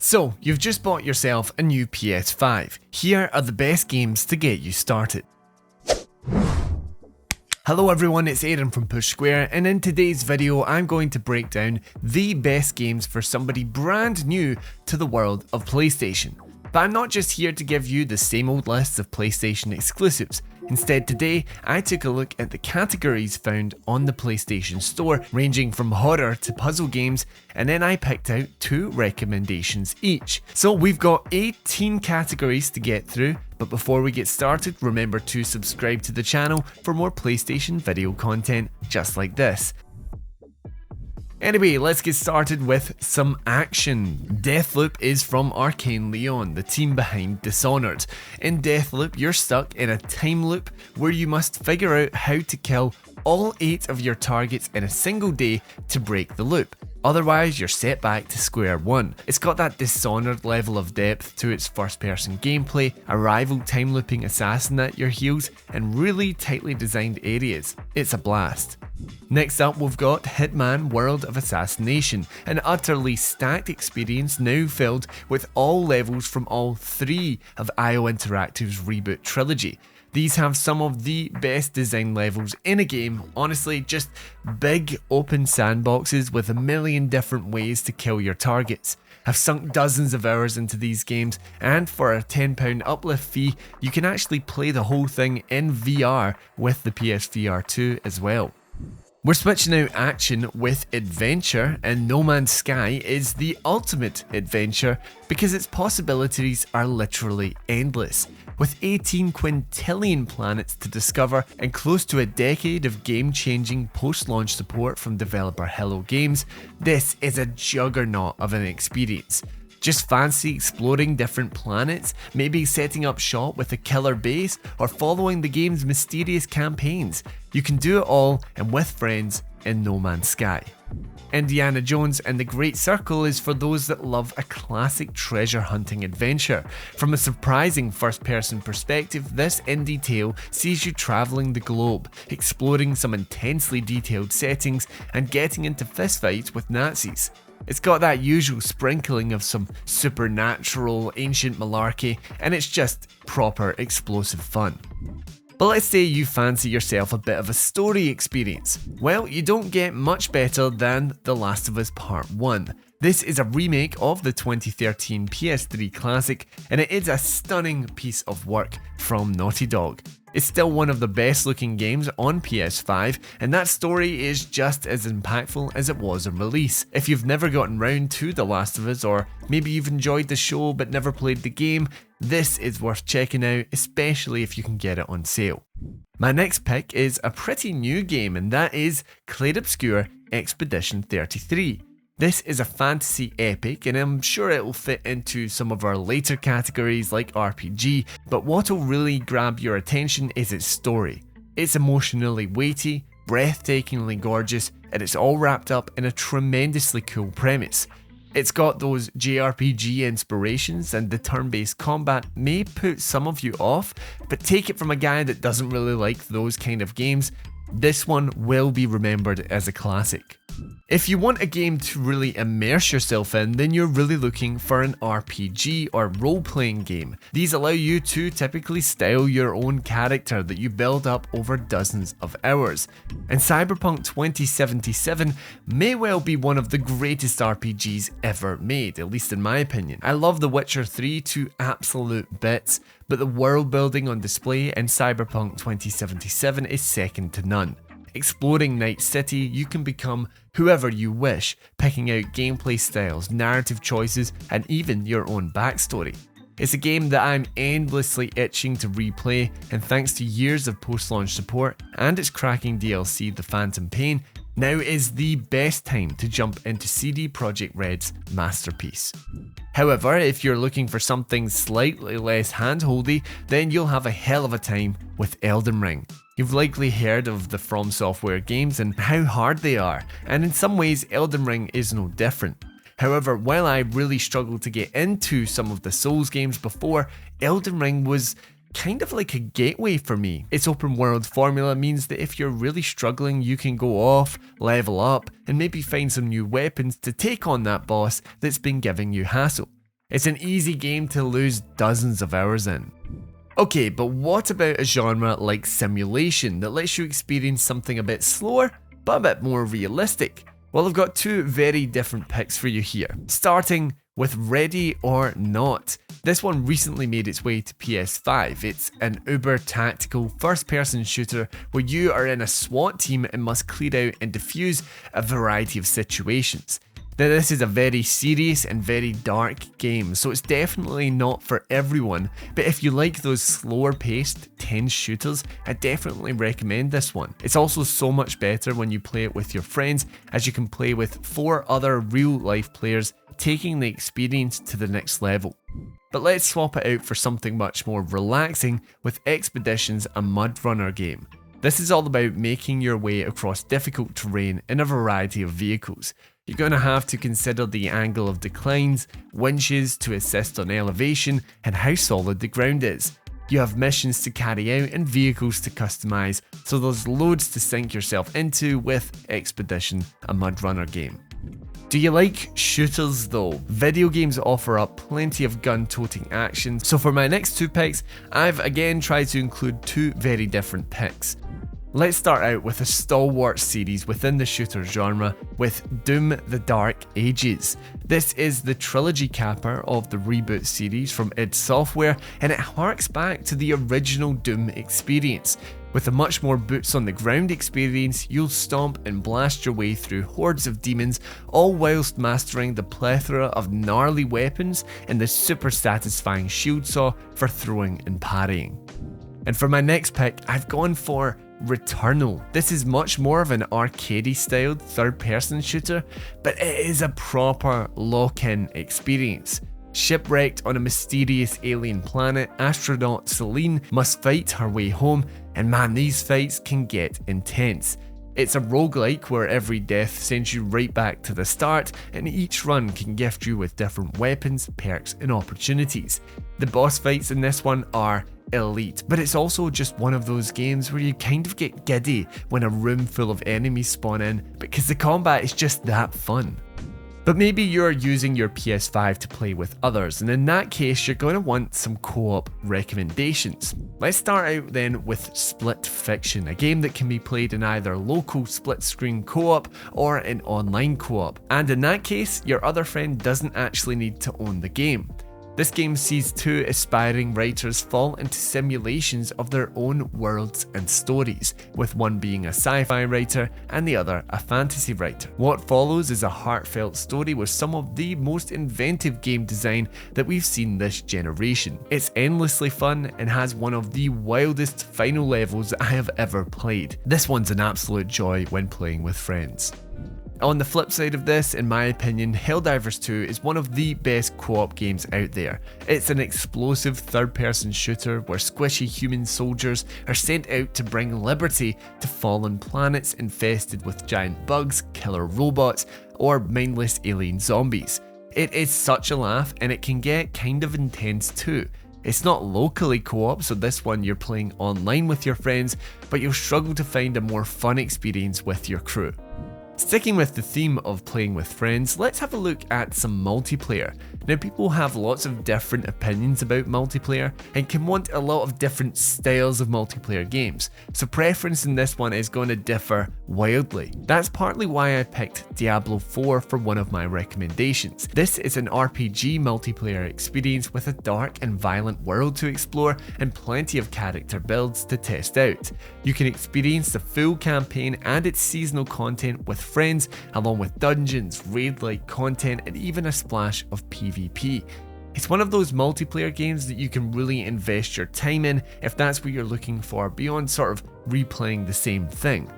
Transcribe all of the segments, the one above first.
So, you've just bought yourself a new PS5. Here are the best games to get you started. Hello everyone, it's Aaron from Push Square, and in today's video I'm going to break down the best games for somebody brand new to the world of PlayStation. But I'm not just here to give you the same old lists of PlayStation exclusives. Instead, today I took a look at the categories found on the PlayStation Store, ranging from horror to puzzle games, and then I picked out 2 recommendations each. So we've got 18 categories to get through, but before we get started, remember to subscribe to the channel for more PlayStation video content just like this. Anyway, let's get started with some action. Deathloop is from Arcane Leon, the team behind Dishonored. In Deathloop, you're stuck in a time loop where you must figure out how to kill all 8 of your targets in a single day to break the loop. Otherwise, you're set back to square one. It's got that Dishonored level of depth to its first-person gameplay, a rival time-looping assassin at your heels, and really tightly designed areas. It's a blast. Next up, we've got Hitman World of Assassination, an utterly stacked experience now filled with all levels from all 3 of IO Interactive's reboot trilogy. These have some of the best design levels in a game, honestly just big open sandboxes with a million different ways to kill your targets. I've sunk dozens of hours into these games, and for a £10 uplift fee you can actually play the whole thing in VR with the PSVR 2 as well. We're switching out action with adventure, and No Man's Sky is the ultimate adventure because its possibilities are literally endless. With 18 quintillion planets to discover and close to a decade of game-changing post-launch support from developer Hello Games, this is a juggernaut of an experience. Just fancy exploring different planets, maybe setting up shop with a killer base, or following the game's mysterious campaigns. You can do it all and with friends in No Man's Sky. Indiana Jones and the Great Circle is for those that love a classic treasure hunting adventure. From a surprising first-person perspective, this indie tale sees you travelling the globe, exploring some intensely detailed settings, and getting into fistfights with Nazis. It's got that usual sprinkling of some supernatural, ancient malarkey, and it's just proper explosive fun. But let's say you fancy yourself a bit of a story experience. Well, you don't get much better than The Last of Us Part 1. This is a remake of the 2013 PS3 classic, and it is a stunning piece of work from Naughty Dog. It's still one of the best looking games on PS5, and that story is just as impactful as it was on release. If you've never gotten round to The Last of Us, or maybe you've enjoyed the show but never played the game, this is worth checking out, especially if you can get it on sale. My next pick is a pretty new game, and that is Clair Obscur Expedition 33. This is a fantasy epic, and I'm sure it will fit into some of our later categories like RPG, but what will really grab your attention is its story. It's emotionally weighty, breathtakingly gorgeous, and it's all wrapped up in a tremendously cool premise. It's got those JRPG inspirations, and the turn-based combat may put some of you off, but take it from a guy that doesn't really like those kind of games, this one will be remembered as a classic. If you want a game to really immerse yourself in, then you're really looking for an RPG or role-playing game. These allow you to typically style your own character that you build up over dozens of hours. And Cyberpunk 2077 may well be one of the greatest RPGs ever made, at least in my opinion. I love The Witcher 3 to absolute bits, but the world building on display in Cyberpunk 2077 is second to none. Exploring Night City, you can become whoever you wish, picking out gameplay styles, narrative choices, and even your own backstory. It's a game that I'm endlessly itching to replay, and thanks to years of post-launch support and its cracking DLC The Phantom Pain, now is the best time to jump into CD Projekt Red's masterpiece. However, if you're looking for something slightly less handholdy, then you'll have a hell of a time with Elden Ring. You've likely heard of the From Software games and how hard they are, and in some ways Elden Ring is no different. However, while I really struggled to get into some of the Souls games before, Elden Ring was kind of like a gateway for me. Its open world formula means that if you're really struggling, you can go off, level up, and maybe find some new weapons to take on that boss that's been giving you hassle. It's an easy game to lose dozens of hours in. Okay, but what about a genre like simulation that lets you experience something a bit slower, but a bit more realistic? Well, I've got two very different picks for you here, starting with Ready or Not. This one recently made its way to PS5. It's an uber tactical first-person shooter where you are in a SWAT team and must clear out and defuse a variety of situations. Now, this is a very serious and very dark game, so it's definitely not for everyone, but if you like those slower paced, tense shooters, I definitely recommend this one. It's also so much better when you play it with your friends, as you can play with 4 other real life players, taking the experience to the next level. But let's swap it out for something much more relaxing with Expeditions, a Mudrunner game. This is all about making your way across difficult terrain in a variety of vehicles. You're going to have to consider the angle of declines, winches to assist on elevation, and how solid the ground is. You have missions to carry out and vehicles to customize, so there's loads to sink yourself into with Expedition, a Mudrunner game. Do you like shooters though? Video games offer up plenty of gun-toting action, so for my next two picks, I've again tried to include two very different picks. Let's start out with a stalwart series within the shooter genre with Doom: The Dark Ages. This is the trilogy capper of the reboot series from id Software, and it harks back to the original Doom experience. With a much more boots on the ground experience, you'll stomp and blast your way through hordes of demons, all whilst mastering the plethora of gnarly weapons and the super satisfying shield saw for throwing and parrying. And for my next pick, I've gone for Returnal. This is much more of an arcadey styled third-person shooter, but it is a proper lock-in experience. Shipwrecked on a mysterious alien planet, astronaut Celine must fight her way home, and man, these fights can get intense. It's a roguelike where every death sends you right back to the start, and each run can gift you with different weapons, perks, and opportunities. The boss fights in this one are elite, but it's also just one of those games where you kind of get giddy when a room full of enemies spawn in, because the combat is just that fun. But maybe you're using your PS5 to play with others, and in that case you're going to want some co-op recommendations. Let's start out then with Split Fiction, a game that can be played in either local split screen co-op or in online co-op, and in that case your other friend doesn't actually need to own the game. This game sees two aspiring writers fall into simulations of their own worlds and stories, with one being a sci-fi writer and the other a fantasy writer. What follows is a heartfelt story with some of the most inventive game design that we've seen this generation. It's endlessly fun and has one of the wildest final levels I have ever played. This one's an absolute joy when playing with friends. On the flip side of this, in my opinion, Helldivers 2 is one of the best co-op games out there. It's an explosive third-person shooter where squishy human soldiers are sent out to bring liberty to fallen planets infested with giant bugs, killer robots, or mindless alien zombies. It is such a laugh, and it can get kind of intense too. It's not locally co-op, so this one you're playing online with your friends, but you'll struggle to find a more fun experience with your crew. Sticking with the theme of playing with friends, let's have a look at some multiplayer. Now, people have lots of different opinions about multiplayer and can want a lot of different styles of multiplayer games, so preference in this one is going to differ wildly. That's partly why I picked Diablo IV for one of my recommendations. This is an RPG multiplayer experience with a dark and violent world to explore and plenty of character builds to test out. You can experience the full campaign and its seasonal content with friends, along with dungeons, raid-like content, and even a splash of PvP. It's one of those multiplayer games that you can really invest your time in if that's what you're looking for beyond sort of replaying the same thing.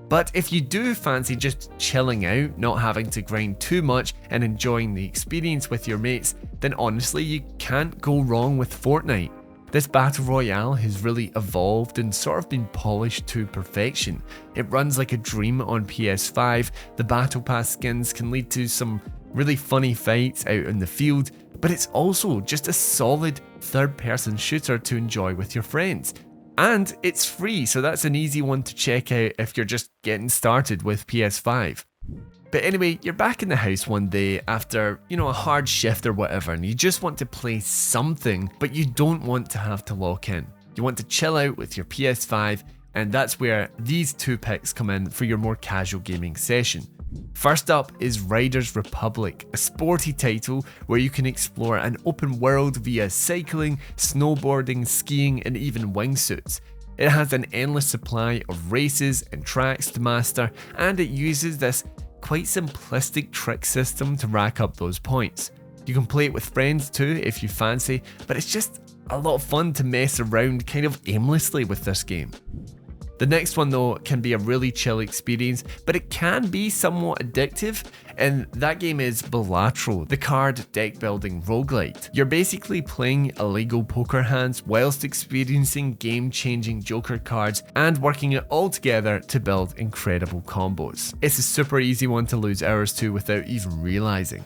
But if you do fancy just chilling out, not having to grind too much and enjoying the experience with your mates, then honestly you can't go wrong with Fornite. This battle royale has really evolved and sort of been polished to perfection. It runs like a dream on PS5, the battle pass skins can lead to some really funny fights out in the field, but it's also just a solid third-person shooter to enjoy with your friends. And it's free, so that's an easy one to check out if you're just getting started with PS5. But anyway, you're back in the house one day after, a hard shift or whatever, and you just want to play something, but you don't want to have to lock in. You want to chill out with your PS5, and that's where these two picks come in for your more casual gaming session. First up is Riders Republic, a sporty title where you can explore an open world via cycling, snowboarding, skiing, and even wingsuits. It has an endless supply of races and tracks to master, and it uses this quite simplistic trick system to rack up those points. You can play it with friends too if you fancy, but it's just a lot of fun to mess around kind of aimlessly with this game. The next one though can be a really chill experience, but it can be somewhat addictive, and that game is Balatro, the card deck building roguelite. You're basically playing illegal poker hands whilst experiencing game-changing joker cards and working it all together to build incredible combos. It's a super easy one to lose hours to without even realising.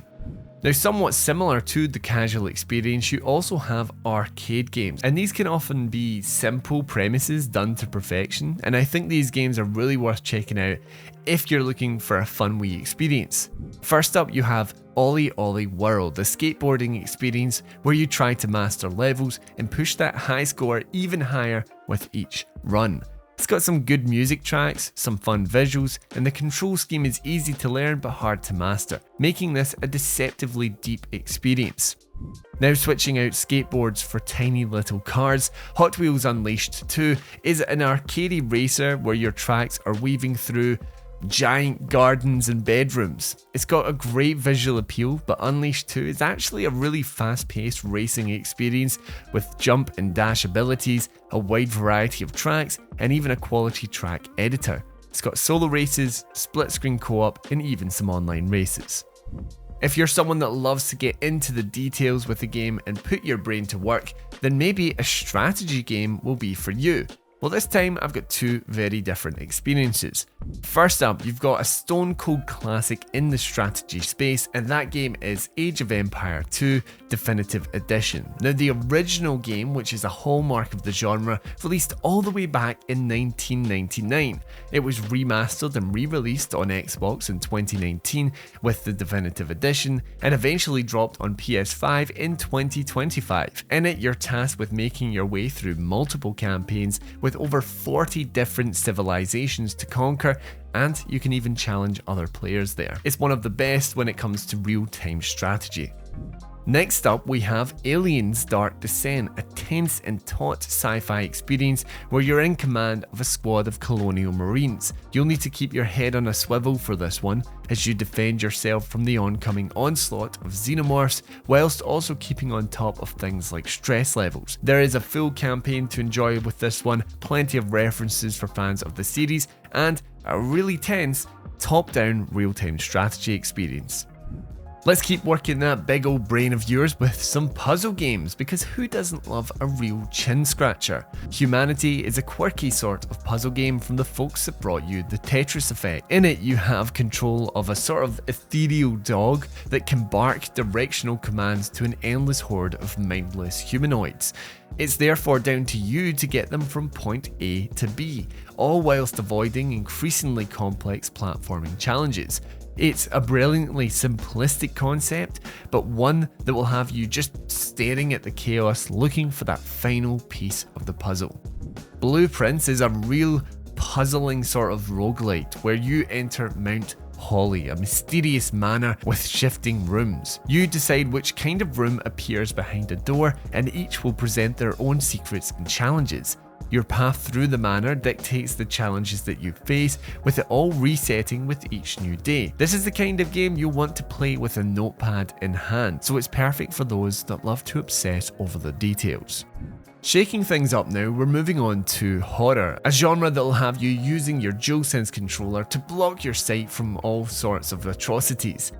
Now, somewhat similar to the casual experience, you also have arcade games, and these can often be simple premises done to perfection, and I think these games are really worth checking out if you're looking for a fun wee experience. First up, you have Olli Olli World, a skateboarding experience where you try to master levels and push that high score even higher with each run. It's got some good music tracks, some fun visuals, and the control scheme is easy to learn but hard to master, making this a deceptively deep experience. Now switching out skateboards for tiny little cars, Hot Wheels Unleashed 2 is an arcadey racer where your tracks are weaving through giant gardens and bedrooms. It's got a great visual appeal, but Unleashed 2 is actually a really fast-paced racing experience with jump and dash abilities, a wide variety of tracks, and even a quality track editor. It's got solo races, split-screen co-op, and even some online races. If you're someone that loves to get into the details with a game and put your brain to work, then maybe a strategy game will be for you. Well, this time I've got two very different experiences. First up, you've got a stone cold classic in the strategy space, and that game is Age of Empire 2 Definitive Edition. Now, the original game, which is a hallmark of the genre, released all the way back in 1999. It was remastered and re-released on Xbox in 2019 with the Definitive Edition, and eventually dropped on PS5 in 2025. In it, you're tasked with making your way through multiple campaigns with over 40 different civilizations to conquer, and you can even challenge other players there. It's one of the best when it comes to real-time strategy. Next up, we have Aliens Dark Descent, a tense and taut sci-fi experience where you're in command of a squad of colonial marines. You'll need to keep your head on a swivel for this one as you defend yourself from the oncoming onslaught of xenomorphs, whilst also keeping on top of things like stress levels. There is a full campaign to enjoy with this one, plenty of references for fans of the series, and a really tense, top-down real-time strategy experience. Let's keep working that big old brain of yours with some puzzle games, because who doesn't love a real chin scratcher? Humanity is a quirky sort of puzzle game from the folks that brought you the Tetris Effect. In it, you have control of a sort of ethereal dog that can bark directional commands to an endless horde of mindless humanoids. It's therefore down to you to get them from point A to B, all whilst avoiding increasingly complex platforming challenges. It's a brilliantly simplistic concept, but one that will have you just staring at the chaos looking for that final piece of the puzzle. Blueprints is a real puzzling sort of roguelite where you enter Mount Holly, a mysterious manor with shifting rooms. You decide which kind of room appears behind a door, and each will present their own secrets and challenges. Your path through the manor dictates the challenges that you face, with it all resetting with each new day. This is the kind of game you'll want to play with a notepad in hand, so it's perfect for those that love to obsess over the details. Shaking things up now, we're moving on to horror, a genre that will have you using your DualSense controller to block your sight from all sorts of atrocities.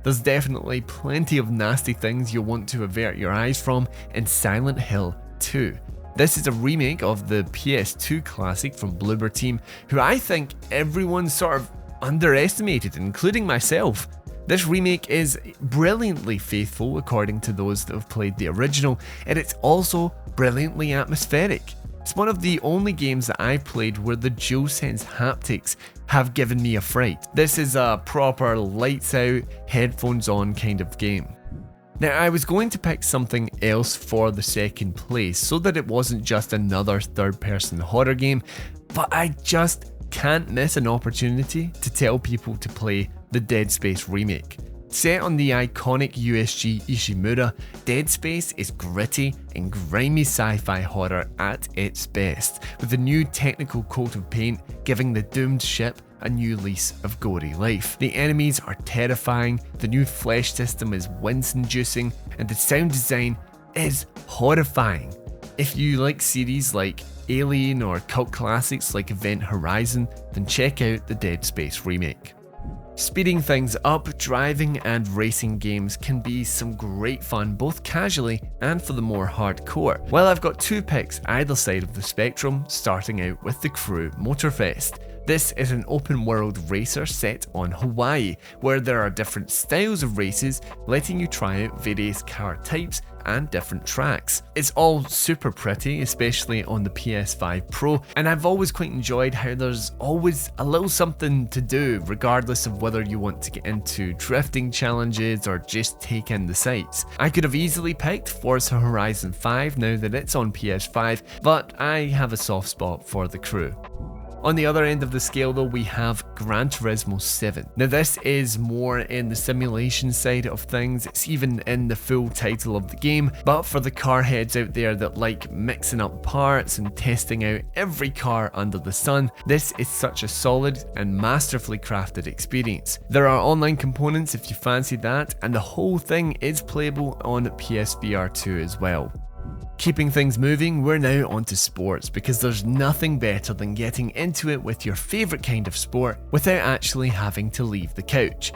There's definitely plenty of nasty things you'll want to avert your eyes from in Silent Hill 2. This is a remake of the PS2 classic from Bloober Team, who I think everyone sort of underestimated, including myself. This remake is brilliantly faithful according to those that have played the original, and it's also brilliantly atmospheric. It's one of the only games that I've played where the DualSense haptics have given me a fright. This is a proper lights out, headphones on kind of game. Now, I was going to pick something else for the second place so that it wasn't just another third-person horror game, but I just can't miss an opportunity to tell people to play the Dead Space remake. Set on the iconic USG Ishimura, Dead Space is gritty and grimy sci-fi horror at its best, with a new technical coat of paint giving the doomed ship a new lease of gory life. The enemies are terrifying, the new flesh system is wince-inducing, and the sound design is horrifying. If you like series like Alien or cult classics like Event Horizon, then check out the Dead Space remake. Speeding things up, driving and racing games can be some great fun both casually and for the more hardcore. Well, I've got two picks either side of the spectrum, starting out with the Crew Motorfest. This is an open world racer set on Hawaii, where there are different styles of races, letting you try out various car types and different tracks. It's all super pretty, especially on the PS5 Pro, and I've always quite enjoyed how there's always a little something to do, regardless of whether you want to get into drifting challenges or just take in the sights. I could have easily picked Forza Horizon 5 now that it's on PS5, but I have a soft spot for the Crew. On the other end of the scale though, we have Gran Turismo 7. Now this is more in the simulation side of things, it's even in the full title of the game, but for the car heads out there that like mixing up parts and testing out every car under the sun, this is such a solid and masterfully crafted experience. There are online components if you fancy that, and the whole thing is playable on PSVR 2 as well. Keeping things moving, we're now onto sports, because there's nothing better than getting into it with your favourite kind of sport without actually having to leave the couch.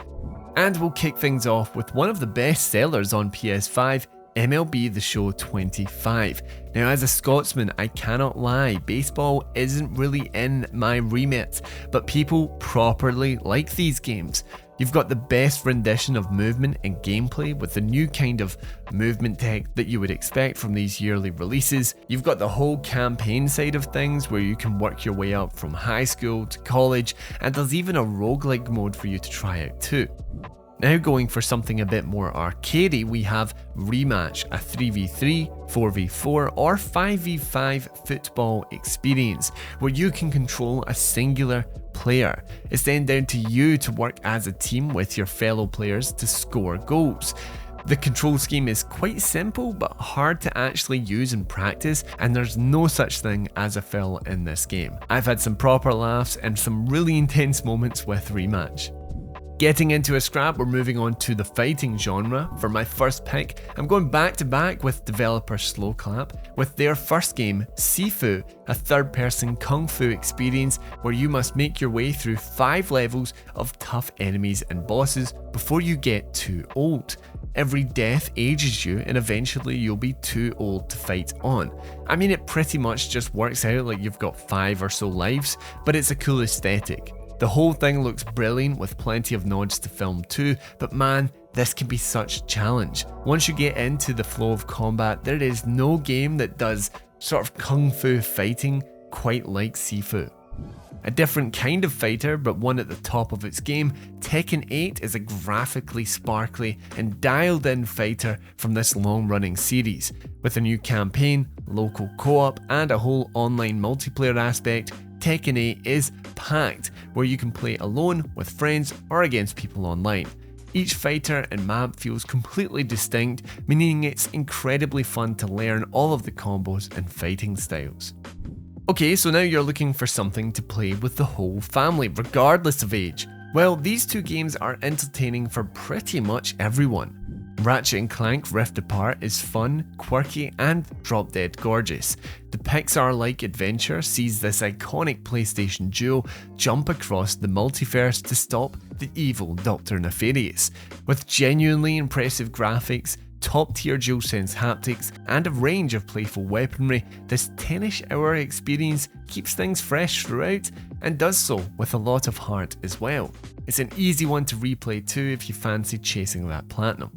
And we'll kick things off with one of the best sellers on PS5, MLB The Show 25. Now, as a Scotsman, I cannot lie, baseball isn't really in my remit, but people properly like these games. You've got the best rendition of movement and gameplay with the new kind of movement tech that you would expect from these yearly releases. You've got the whole campaign side of things where you can work your way up from high school to college, and there's even a roguelike mode for you to try out too. Now going for something a bit more arcadey, we have Rematch, a 3v3, 4v4 or 5v5 football experience where you can control a singular player. It's then down to you to work as a team with your fellow players to score goals. The control scheme is quite simple but hard to actually use in practice, and there's no such thing as a fail in this game. I've had some proper laughs and some really intense moments with Rematch. Getting into a scrap, we're moving on to the fighting genre. For my first pick, I'm going back to back with developer Slowclap with their first game, Sifu, a third-person kung fu experience where you must make your way through 5 levels of tough enemies and bosses before you get too old. Every death ages you and eventually you'll be too old to fight on. I mean, it pretty much just works out like you've got 5 or so lives, but it's a cool aesthetic. The whole thing looks brilliant with plenty of nods to film too, but man, this can be such a challenge. Once you get into the flow of combat, there is no game that does sort of kung fu fighting quite like Sifu. A different kind of fighter, but one at the top of its game, Tekken 8 is a graphically sparkly and dialed in fighter from this long running series. With a new campaign, local co-op and a whole online multiplayer aspect, Tekken 8 is packed, where you can play alone, with friends, or against people online. Each fighter and map feels completely distinct, meaning it's incredibly fun to learn all of the combos and fighting styles. Okay, so now you're looking for something to play with the whole family, regardless of age. Well, these two games are entertaining for pretty much everyone. Ratchet and Clank Rift Apart is fun, quirky, and drop-dead gorgeous. The Pixar-like adventure sees this iconic PlayStation duo jump across the multiverse to stop the evil Dr. Nefarious. With genuinely impressive graphics, top-tier DualSense haptics, and a range of playful weaponry, this 10-ish hour experience keeps things fresh throughout, and does so with a lot of heart as well. It's an easy one to replay too if you fancy chasing that platinum.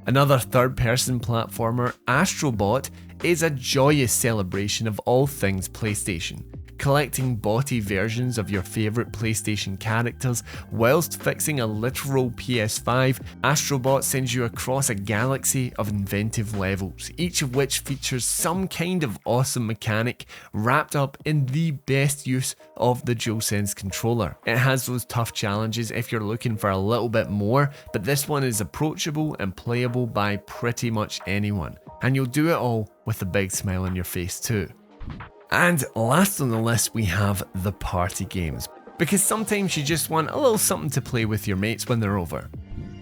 Another third-person platformer, Astro Bot, is a joyous celebration of all things PlayStation. collecting botty versions of your favourite PlayStation characters whilst fixing a literal PS5, Astro Bot sends you across a galaxy of inventive levels, each of which features some kind of awesome mechanic wrapped up in the best use of the DualSense controller. It has those tough challenges if you're looking for a little bit more, but this one is approachable and playable by pretty much anyone, and you'll do it all with a big smile on your face too. And last on the list we have the party games, because sometimes you just want a little something to play with your mates when they're over.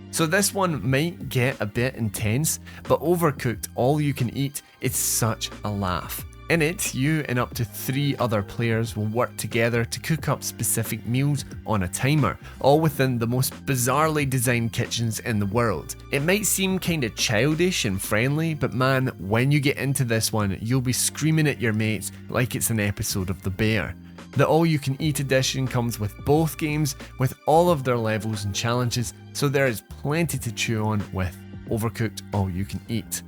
So this one might get a bit intense, but Overcooked All You Can Eat is such a laugh. In it, you and up to 3 other players will work together to cook up specific meals on a timer, all within the most bizarrely designed kitchens in the world. It might seem kinda childish and friendly, but man, when you get into this one, you'll be screaming at your mates like it's an episode of The Bear. The All You Can Eat edition comes with both games, with all of their levels and challenges, so there is plenty to chew on with Overcooked All You Can Eat.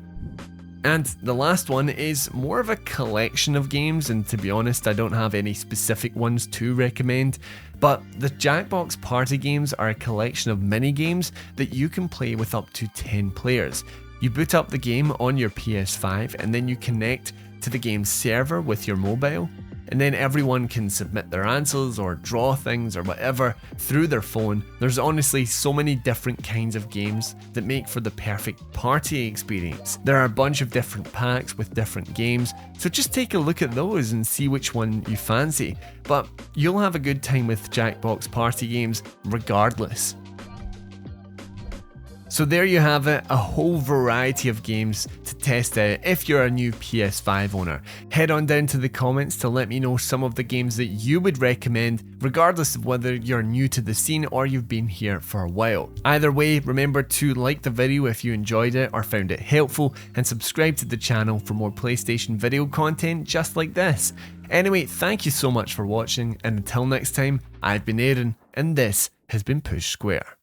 And the last one is more of a collection of games, and to be honest, I don't have any specific ones to recommend, but the Jackbox party games are a collection of mini games that you can play with up to 10 players. You boot up the game on your PS5 and then you connect to the game's server with your mobile, and then everyone can submit their answers or draw things or whatever through their phone. There's honestly so many different kinds of games that make for the perfect party experience. There are a bunch of different packs with different games, so just take a look at those and see which one you fancy, but you'll have a good time with Jackbox party games regardless. So there you have it, a whole variety of games to test out if you're a new PS5 owner. Head on down to the comments to let me know some of the games that you would recommend, regardless of whether you're new to the scene or you've been here for a while. Either way, remember to like the video if you enjoyed it or found it helpful, and subscribe to the channel for more PlayStation video content just like this. Anyway, thank you so much for watching, and until next time, I've been Aaron, and this has been Push Square.